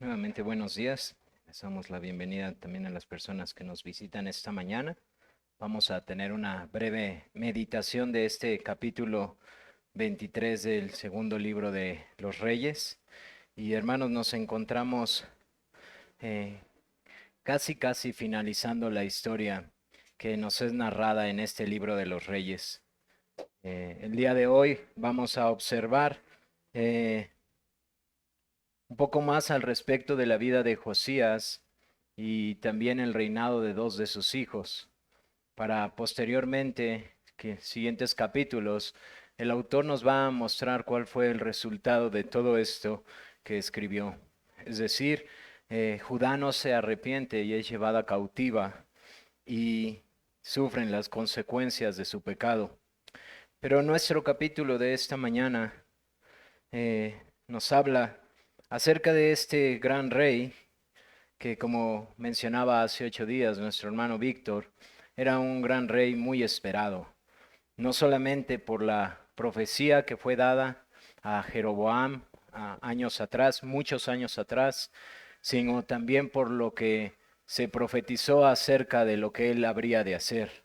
Nuevamente buenos días. Les damos la bienvenida también a las personas que nos visitan esta mañana. Vamos a tener una breve meditación de este capítulo 23 del segundo libro de los Reyes. Y hermanos, nos encontramos eh, casi finalizando la historia que nos es narrada en este libro de los Reyes. El día de hoy vamos a observar eh, un poco más al respecto de la vida de Josías y también el reinado de dos de sus hijos, para posteriormente, que siguientes capítulos, el autor nos va a mostrar cuál fue el resultado de todo esto que escribió. Es decir, Judá no se arrepiente y es llevada cautiva y sufren las consecuencias de su pecado. Pero nuestro capítulo de esta mañana nos habla acerca de este gran rey que, como mencionaba hace 8 días nuestro hermano Víctor, era un gran rey muy esperado, no solamente por la profecía que fue dada a Jeroboam años atrás, muchos años atrás, sino también por lo que se profetizó acerca de lo que él habría de hacer.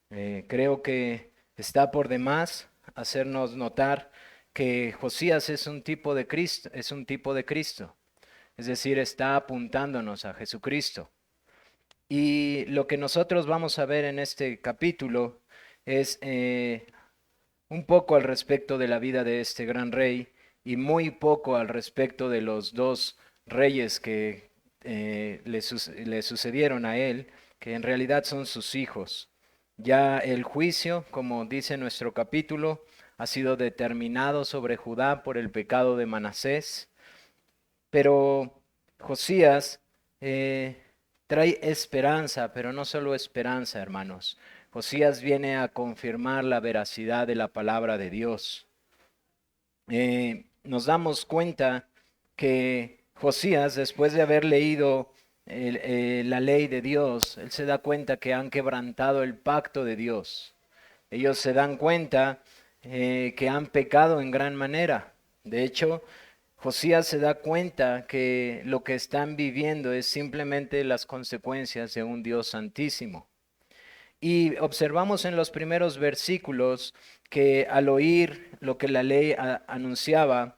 Creo que está por demás hacernos notar que Josías es un tipo de Cristo, es un tipo de Cristo, es decir, está apuntándonos a Jesucristo. Y lo que nosotros vamos a ver en este capítulo es un poco al respecto de la vida de este gran rey y muy poco al respecto de los dos reyes que le sucedieron a él, que en realidad son sus hijos. Ya el juicio, como dice nuestro capítulo, ha sido determinado sobre Judá por el pecado de Manasés, pero Josías eh, trae esperanza, pero no solo esperanza, hermanos. Josías viene a confirmar la veracidad de la palabra de Dios. Nos damos cuenta que Josías, después de haber leído la ley de Dios, él se da cuenta que han quebrantado el pacto de Dios. Ellos se dan cuenta que han pecado en gran manera. De hecho, Josías se da cuenta que lo que están viviendo es simplemente las consecuencias de un Dios santísimo. Y observamos en los primeros versículos que al oír lo que la ley anunciaba,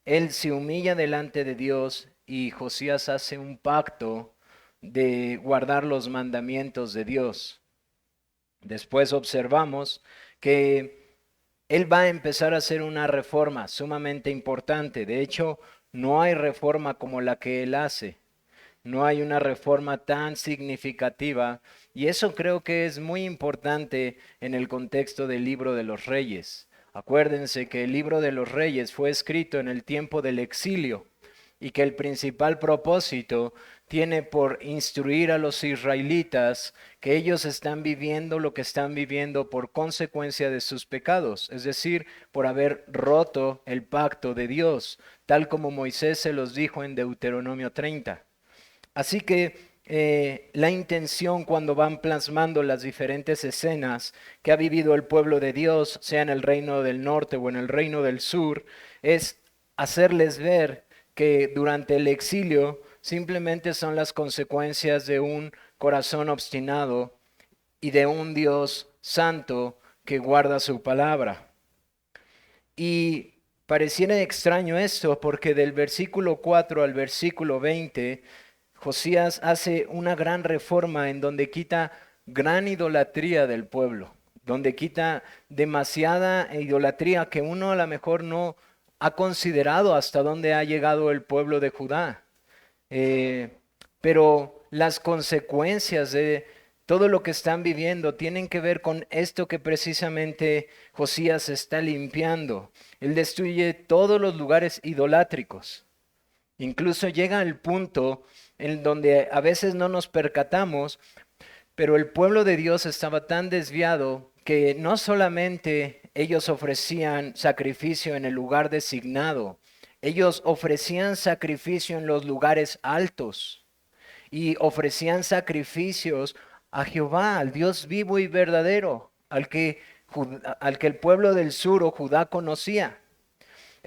él se humilla delante de Dios y Josías hace un pacto de guardar los mandamientos de Dios. Después observamos que él va a empezar a hacer una reforma sumamente importante. De hecho, no hay reforma como la que él hace. No hay una reforma tan significativa y eso creo que es muy importante en el contexto del libro de los Reyes. Acuérdense que el libro de los Reyes fue escrito en el tiempo del exilio y que el principal propósito tiene por instruir a los israelitas que ellos están viviendo lo que están viviendo por consecuencia de sus pecados, es decir, por haber roto el pacto de Dios, tal como Moisés se los dijo en Deuteronomio 30. Así que la intención cuando van plasmando las diferentes escenas que ha vivido el pueblo de Dios, sea en el reino del norte o en el reino del sur, es hacerles ver que durante el exilio simplemente son las consecuencias de un corazón obstinado y de un Dios santo que guarda su palabra. Y pareciera extraño esto porque del versículo 4 al versículo 20 Josías hace una gran reforma en donde quita gran idolatría del pueblo, donde quita demasiada idolatría que uno a lo mejor no ha considerado hasta dónde ha llegado el pueblo de Judá. Eh, pero las consecuencias de todo lo que están viviendo tienen que ver con esto que precisamente Josías está limpiando. Él destruye todos los lugares idolátricos. Incluso llega al punto en donde a veces no nos percatamos, pero el pueblo de Dios estaba tan desviado que no solamente ellos ofrecían sacrificio en el lugar designado, ellos ofrecían sacrificio en los lugares altos y ofrecían sacrificios a Jehová, al Dios vivo y verdadero, al que el pueblo del sur o Judá conocía.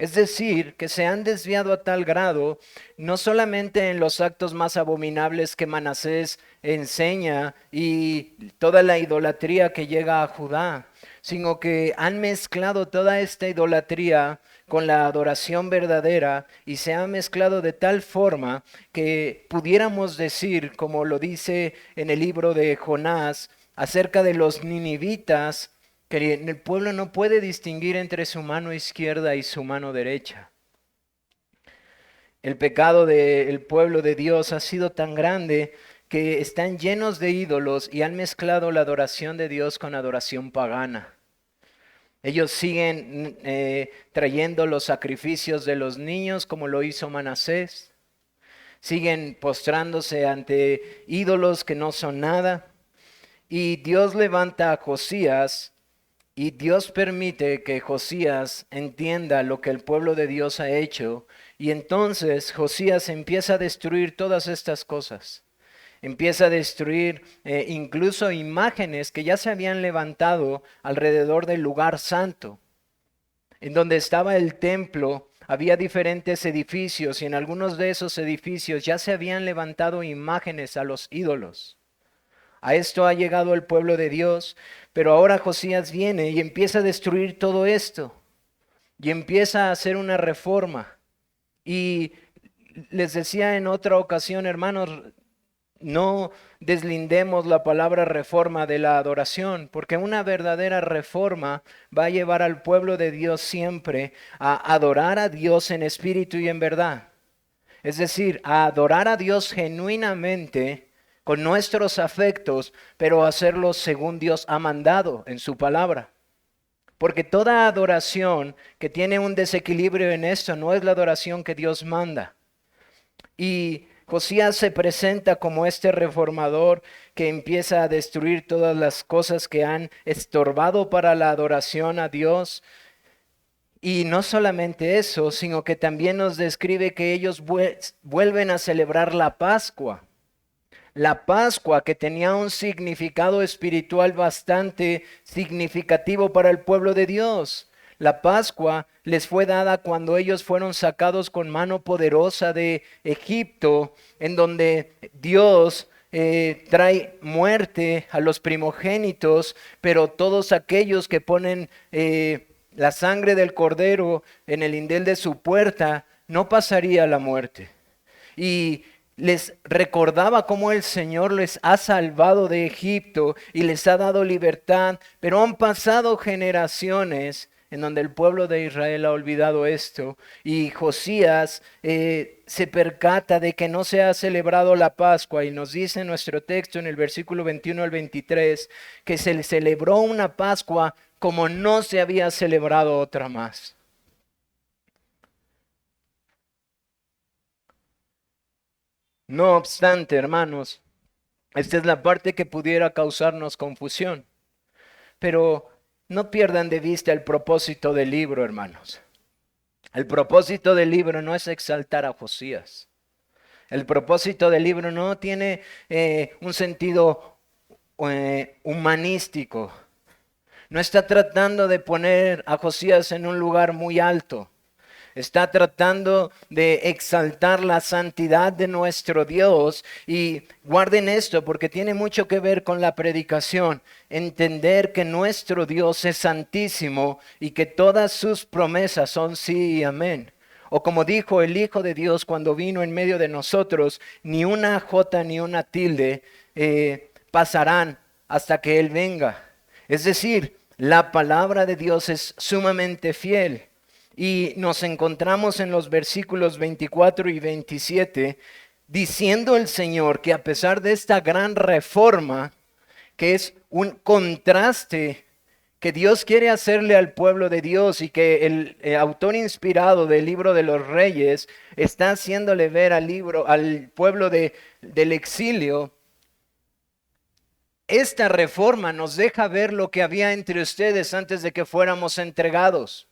Es decir, que se han desviado a tal grado, no solamente en los actos más abominables que Manasés enseña y toda la idolatría que llega a Judá, sino que han mezclado toda esta idolatría con la adoración verdadera y se ha mezclado de tal forma que pudiéramos decir, como lo dice en el libro de Jonás, acerca de los ninivitas, que el pueblo no puede distinguir entre su mano izquierda y su mano derecha. El pecado del pueblo de Dios ha sido tan grande que están llenos de ídolos y han mezclado la adoración de Dios con adoración pagana. Ellos siguen trayendo los sacrificios de los niños como lo hizo Manasés. Siguen postrándose ante ídolos que no son nada. Y Dios levanta a Josías y Dios permite que Josías entienda lo que el pueblo de Dios ha hecho. Y entonces Josías empieza a destruir todas estas cosas. Empieza a destruir incluso imágenes que ya se habían levantado alrededor del lugar santo. En donde estaba el templo, había diferentes edificios y en algunos de esos edificios ya se habían levantado imágenes a los ídolos. A esto ha llegado el pueblo de Dios, pero ahora Josías viene y empieza a destruir todo esto y empieza a hacer una reforma. Y les decía en otra ocasión, hermanos, no deslindemos la palabra reforma de la adoración, porque una verdadera reforma va a llevar al pueblo de Dios siempre a adorar a Dios en espíritu y en verdad. Es decir, a adorar a Dios genuinamente con nuestros afectos, pero hacerlo según Dios ha mandado en su palabra. Porque toda adoración que tiene un desequilibrio en esto no es la adoración que Dios manda. Y Josías se presenta como este reformador que empieza a destruir todas las cosas que han estorbado para la adoración a Dios. Y no solamente eso, sino que también nos describe que ellos vuelven a celebrar la Pascua. La Pascua, que tenía un significado espiritual bastante significativo para el pueblo de Dios. La Pascua les fue dada cuando ellos fueron sacados con mano poderosa de Egipto, en donde Dios trae muerte a los primogénitos, pero todos aquellos que ponen la sangre del cordero en el lindel de su puerta, no pasaría la muerte. Y les recordaba cómo el Señor les ha salvado de Egipto y les ha dado libertad, pero han pasado generaciones en donde el pueblo de Israel ha olvidado esto, y Josías se percata de que no se ha celebrado la Pascua, y nos dice nuestro texto en el versículo 21 al 23, que se celebró una Pascua como no se había celebrado otra más. No obstante, hermanos, esta es la parte que pudiera causarnos confusión. Pero no pierdan de vista el propósito del libro, hermanos. El propósito del libro no es exaltar a Josías. El propósito del libro no tiene un sentido humanístico. No está tratando de poner a Josías en un lugar muy alto. Está tratando de exaltar la santidad de nuestro Dios. Y guarden esto porque tiene mucho que ver con la predicación. Entender que nuestro Dios es santísimo y que todas sus promesas son sí y amén. O como dijo el Hijo de Dios cuando vino en medio de nosotros, ni una jota ni una tilde pasarán hasta que Él venga. Es decir, la palabra de Dios es sumamente fiel. Y nos encontramos en los versículos 24 y 27, diciendo el Señor que a pesar de esta gran reforma, que es un contraste que Dios quiere hacerle al pueblo de Dios y que el autor inspirado del libro de los Reyes está haciéndole ver al pueblo del exilio, esta reforma nos deja ver lo que había entre ustedes antes de que fuéramos entregados.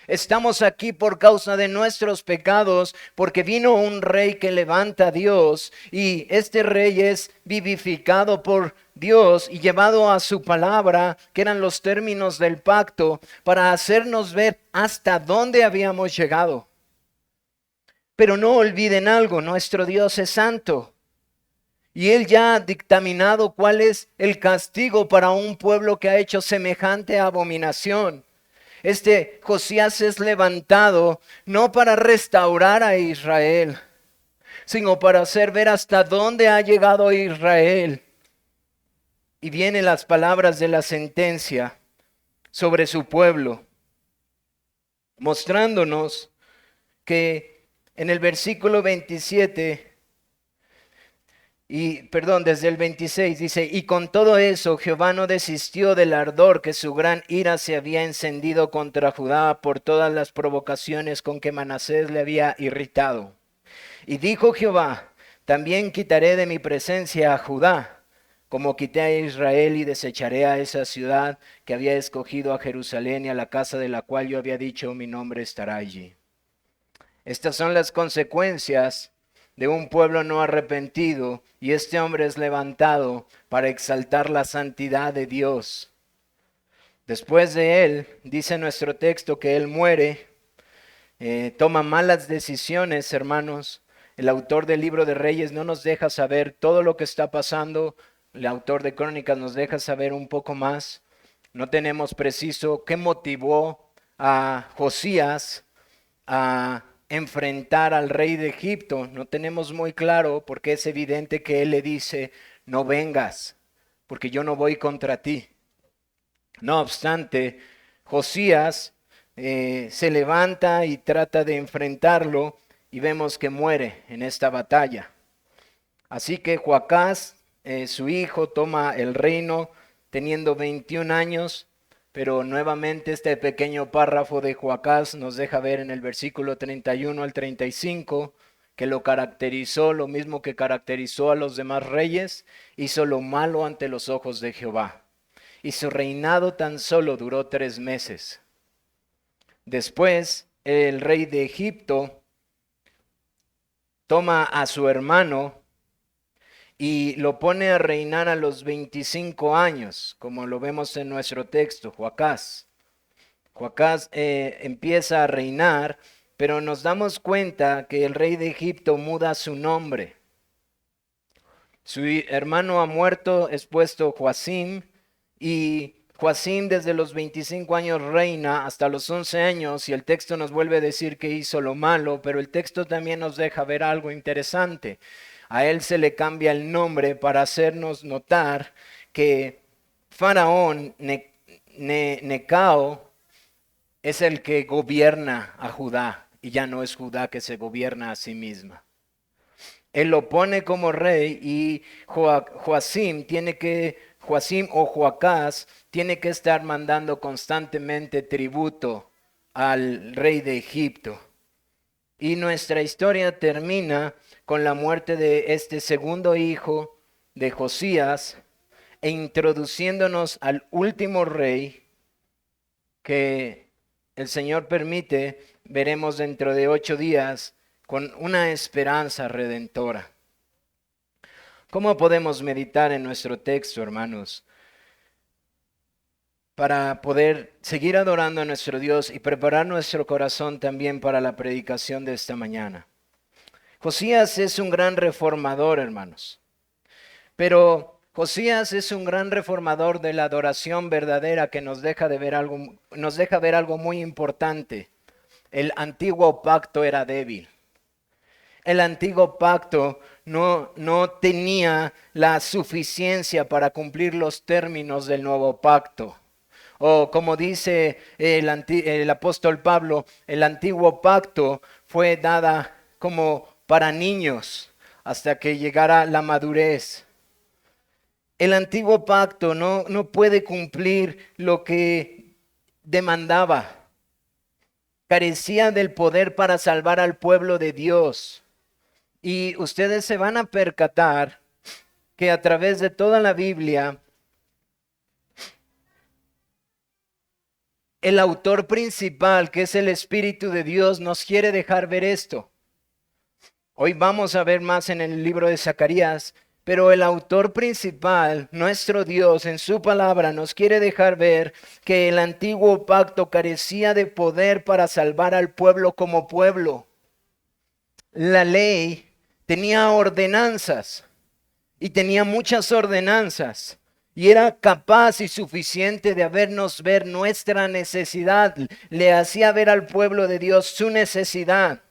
Estamos aquí por causa de nuestros pecados, porque vino un rey que levanta a Dios y este rey es vivificado por Dios y llevado a su palabra, que eran los términos del pacto, para hacernos ver hasta dónde habíamos llegado. Pero no olviden algo, nuestro Dios es santo. Y Él ya ha dictaminado cuál es el castigo para un pueblo que ha hecho semejante abominación. Este Josías es levantado no para restaurar a Israel, sino para hacer ver hasta dónde ha llegado Israel. Y vienen las palabras de la sentencia sobre su pueblo, mostrándonos que en el versículo 27, desde el 26 dice, y con todo eso Jehová no desistió del ardor que su gran ira se había encendido contra Judá por todas las provocaciones con que Manasés le había irritado. Y dijo Jehová, también quitaré de mi presencia a Judá, como quité a Israel, y desecharé a esa ciudad que había escogido, a Jerusalén, y a la casa de la cual yo había dicho, mi nombre estará allí. Estas son las consecuencias de un pueblo no arrepentido, y este hombre es levantado para exaltar la santidad de Dios. Después de él, dice nuestro texto que él muere, toma malas decisiones, hermanos. El autor del libro de Reyes no nos deja saber todo lo que está pasando. El autor de Crónicas nos deja saber un poco más. No tenemos preciso qué motivó a Josías a enfrentar al rey de Egipto. No tenemos muy claro, porque es evidente que él le dice, no vengas, porque yo no voy contra ti. No obstante, Josías se levanta y trata de enfrentarlo, y vemos que muere en esta batalla. Así que Joacás, su hijo, toma el reino teniendo 21 años, pero nuevamente este pequeño párrafo de Joacás nos deja ver en el versículo 31 al 35 que lo caracterizó, lo mismo que caracterizó a los demás reyes, hizo lo malo ante los ojos de Jehová. Y su reinado tan solo duró 3 meses. Después, el rey de Egipto toma a su hermano y lo pone a reinar a los 25 años, como lo vemos en nuestro texto, Joacás. Joacás empieza a reinar, pero nos damos cuenta que el rey de Egipto muda su nombre. Su hermano ha muerto, es puesto Joacim, y Joacim desde los 25 años reina hasta los 11 años, y el texto nos vuelve a decir que hizo lo malo, pero el texto también nos deja ver algo interesante. A él se le cambia el nombre para hacernos notar que Faraón Necao es el que gobierna a Judá, y ya no es Judá que se gobierna a sí misma. Él lo pone como rey, y Joacim o Joacás tiene que estar mandando constantemente tributo al rey de Egipto. Y nuestra historia termina con la muerte de este segundo hijo de Josías, e introduciéndonos al último rey que el Señor permite, veremos dentro de 8 días, con una esperanza redentora. ¿Cómo podemos meditar en nuestro texto, hermanos, para poder seguir adorando a nuestro Dios y preparar nuestro corazón también para la predicación de esta mañana? Josías es un gran reformador, hermanos, pero Josías es un gran reformador de la adoración verdadera, que nos deja ver algo muy importante. El antiguo pacto era débil. El antiguo pacto no tenía la suficiencia para cumplir los términos del nuevo pacto. O como dice el apóstol Pablo, el antiguo pacto fue dada como para niños hasta que llegara la madurez. El antiguo pacto no puede cumplir lo que demandaba. Carecía del poder para salvar al pueblo de Dios. Y ustedes se van a percatar que a través de toda la Biblia, el autor principal, que es el Espíritu de Dios, nos quiere dejar ver esto. Hoy vamos a ver más en el libro de Zacarías, pero el autor principal, nuestro Dios, en su palabra nos quiere dejar ver que el antiguo pacto carecía de poder para salvar al pueblo como pueblo. La ley tenía ordenanzas y tenía muchas ordenanzas y era capaz y suficiente de hacernos ver nuestra necesidad. Le hacía ver al pueblo de Dios su necesidad.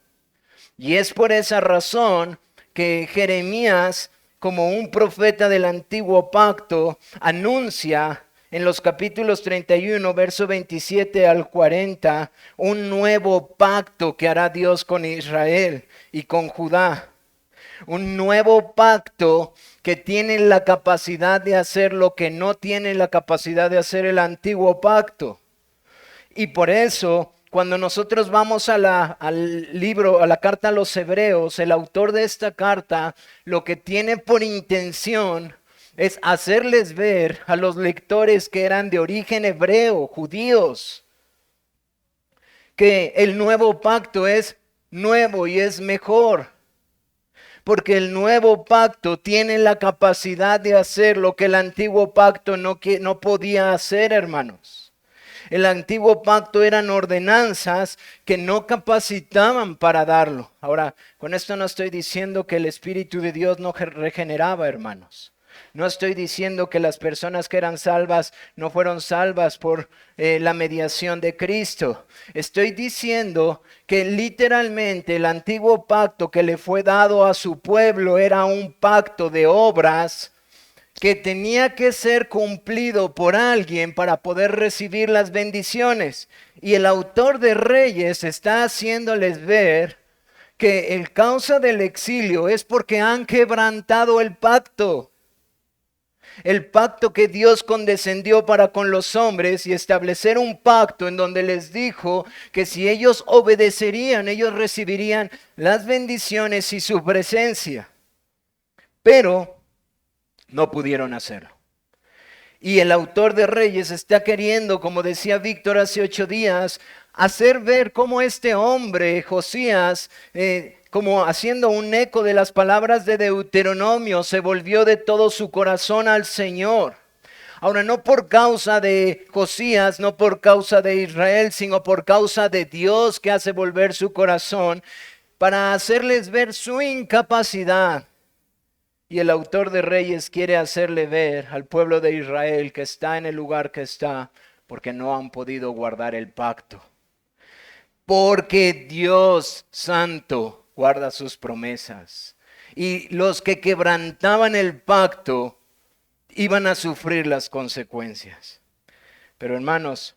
Y es por esa razón que Jeremías, como un profeta del antiguo pacto, anuncia en los capítulos 31, verso 27 al 40, un nuevo pacto que hará Dios con Israel y con Judá. Un nuevo pacto que tiene la capacidad de hacer lo que no tiene la capacidad de hacer el antiguo pacto. Y por eso, cuando nosotros vamos al libro, a la carta a los Hebreos, el autor de esta carta lo que tiene por intención es hacerles ver a los lectores que eran de origen hebreo, judíos, que el nuevo pacto es nuevo y es mejor. Porque el nuevo pacto tiene la capacidad de hacer lo que el antiguo pacto no podía hacer, hermanos. El antiguo pacto eran ordenanzas que no capacitaban para darlo. Ahora, con esto no estoy diciendo que el Espíritu de Dios no regeneraba, hermanos. No estoy diciendo que las personas que eran salvas no fueron salvas por la mediación de Cristo. Estoy diciendo que literalmente el antiguo pacto que le fue dado a su pueblo era un pacto de obras que tenía que ser cumplido por alguien para poder recibir las bendiciones. Y el autor de Reyes está haciéndoles ver que el causa del exilio es porque han quebrantado el pacto. El pacto que Dios condescendió para con los hombres y establecer un pacto en donde les dijo que si ellos obedecerían, ellos recibirían las bendiciones y su presencia. Pero no pudieron hacerlo. Y el autor de Reyes está queriendo, como decía Víctor hace 8 días, hacer ver cómo este hombre, Josías, como haciendo un eco de las palabras de Deuteronomio, se volvió de todo su corazón al Señor. Ahora, no por causa de Josías, no por causa de Israel, sino por causa de Dios que hace volver su corazón para hacerles ver su incapacidad. Y el autor de Reyes quiere hacerle ver al pueblo de Israel que está en el lugar que está porque no han podido guardar el pacto. Porque Dios Santo guarda sus promesas. Y los que quebrantaban el pacto iban a sufrir las consecuencias. Pero hermanos,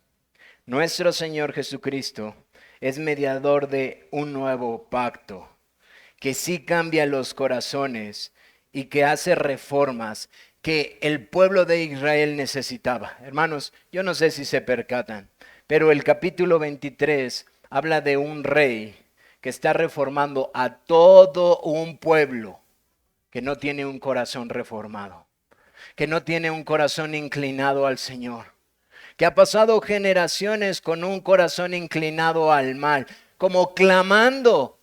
nuestro Señor Jesucristo es mediador de un nuevo pacto que sí cambia los corazones y que hace reformas que el pueblo de Israel necesitaba. Hermanos, yo no sé si se percatan, pero el capítulo 23 habla de un rey que está reformando a todo un pueblo que no tiene un corazón reformado, que no tiene un corazón inclinado al Señor, que ha pasado generaciones con un corazón inclinado al mal, como clamando.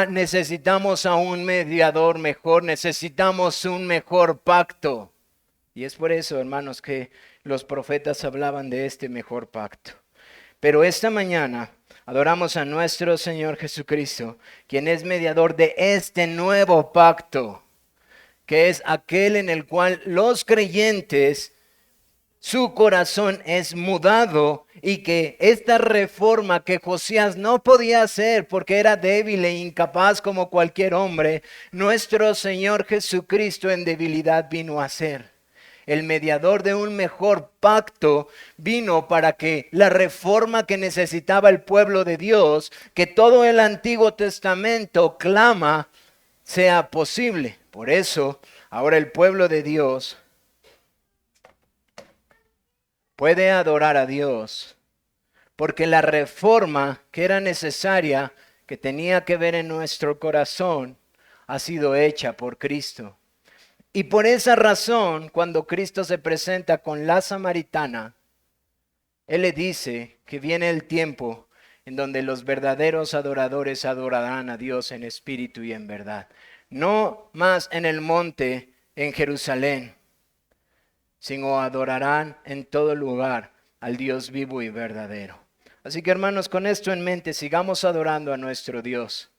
Necesitamos a un mediador mejor, necesitamos un mejor pacto. Y es por eso, hermanos, que los profetas hablaban de este mejor pacto. Pero esta mañana adoramos a nuestro Señor Jesucristo, quien es mediador de este nuevo pacto, que es aquel en el cual los creyentes, su corazón es mudado y que esta reforma que Josías no podía hacer porque era débil e incapaz como cualquier hombre, nuestro Señor Jesucristo en debilidad vino a hacer. El mediador de un mejor pacto vino para que la reforma que necesitaba el pueblo de Dios, que todo el Antiguo Testamento clama, sea posible. Por eso, ahora el pueblo de Dios puede adorar a Dios, porque la reforma que era necesaria, que tenía que ver en nuestro corazón, ha sido hecha por Cristo. Y por esa razón, cuando Cristo se presenta con la samaritana, Él le dice que viene el tiempo en donde los verdaderos adoradores adorarán a Dios en espíritu y en verdad. No más en el monte en Jerusalén, sino adorarán en todo lugar al Dios vivo y verdadero. Así que hermanos, con esto en mente, sigamos adorando a nuestro Dios.